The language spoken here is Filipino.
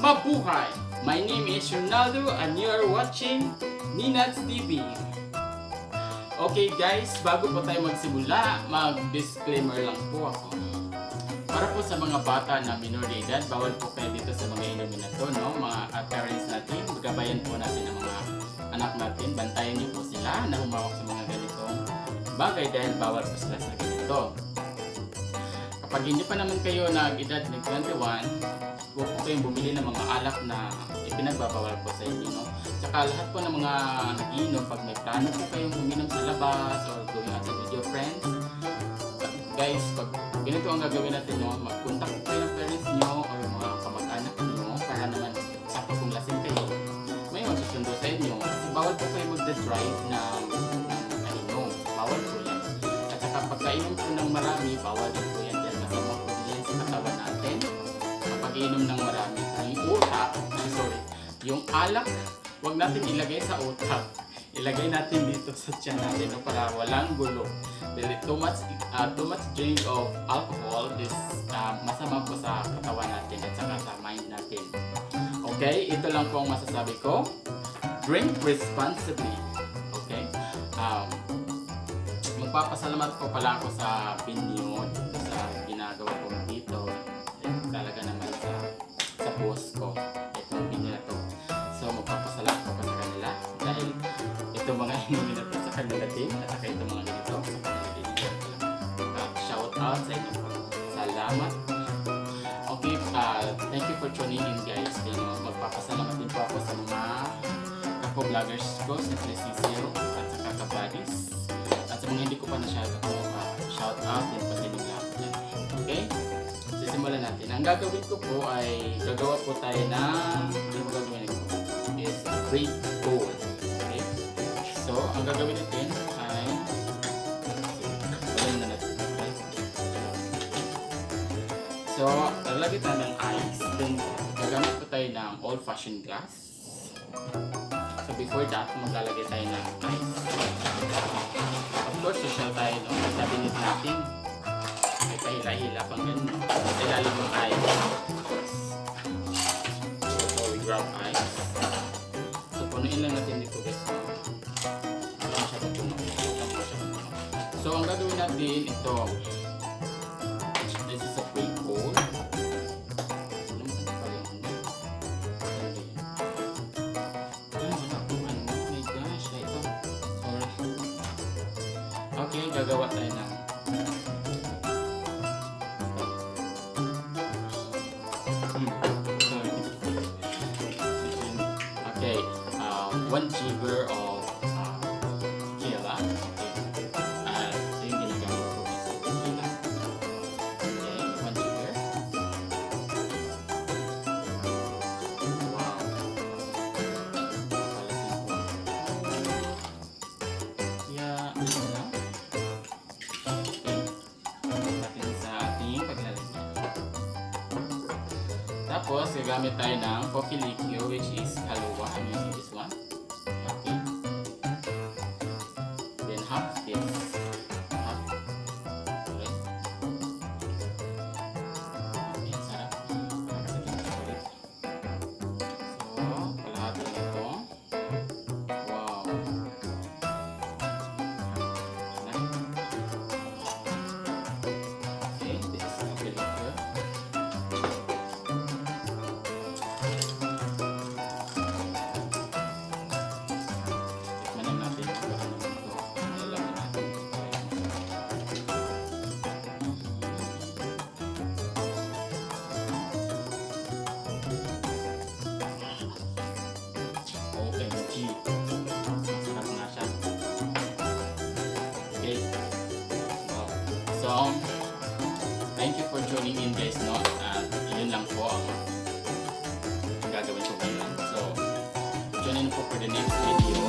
Mabuhay! My name is Ronaldo and you are watching Ninads TV. Okay guys, bago po tayo magsimula, mag-disclaimer lang po ako. Para po sa mga bata na minor de edad, bawal po kayo dito sa mga inumin na to, no? Mga parents natin, magabayan po natin ang mga anak natin. Bantayan niyo po sila na humawak sa mga ganitong bagay dahil bawal po sila sa ganito. Kapag hindi pa naman kayo nag-edad ng 21, huwag po kayong bumili ng mga alak na ipinagbabawal po sa inyo, no? Tsaka lahat po ng mga nag-iinom, pag may plano po kayong uminom sa labas or going out with your friends, guys, pag ganito ang gagawin natin, no? Mag-contact po kayo ng parents nyo or mga kamag-anak nyo para naman sakto kung lasing kayo, may magsusundo sa inyo. Kasi bawal po kayo mag-drive na bawal po yan. At saka pagkainom po ng marami, bawal din po yan dahil masama po din sa katawan natin. Kapag inom ng marami, yung alak, huwag natin ilagay sa utak. Ilagay natin dito sa tiyan natin, no, para walang gulo. Dahil too much drink of alcohol is masama po sa katawan natin at saka sa mind natin. Okay, ito lang po ang masasabi ko. Drink responsibly. Okay? Magpapasalamat po pala ako sa pinyo dito sa ginagawa ko dito. Talaga naman sa boss ko. Itong pinyo na to. So magpapasalamat po sa kanila dahil itong mga inumin na to sa kanila din at saka itong mga ganito sa kanila din. Shout out sa inyo po. Salamat. Okay, thank you for tuning in guys. Magpapasalamat din po ako sa mga vloggers ko, si Cicero at saka kabadis. At sa mga hindi ko pa na-shout out din pa din lahat. Okay? Simulan natin. Ang gagawin ko po ay gagawa po tayo ng is great bowl. Okay? So, ang gagawin natin ay wala na natin. Okay? So, lalagay tayo ng ice. Then, gagamit po tayo ng old-fashioned glass. So, before that, maglalagay tayo ng ice. Of course, social tayo, no? Cabinet natin. May pahila-hila pang ganun. Ilalim yung ice. Of course. So, we grab ice. So, punuin lang natin dito guys. Wala siya pang puno. So, ang gagawin natin ito. This is a quick bowl. Okay, gagawa tayo ng okay, 1 jigger of tequila. So yung ginagamit ko is tequila. Okay, 1 jigger. Wow. Yeah, ano lang. Tapos, gagamit tayo ng coffee liqueur which is haluwa. I'm using this one. Okay. Then half this. Half. Okay. Okay, sarap. So, kalahati nito. Wow. Okay, this is coffee liqueur. So, thank you for tuning in guys, no? At yun lang po ang gagawin ko ngayon. So, tune in po for the next video.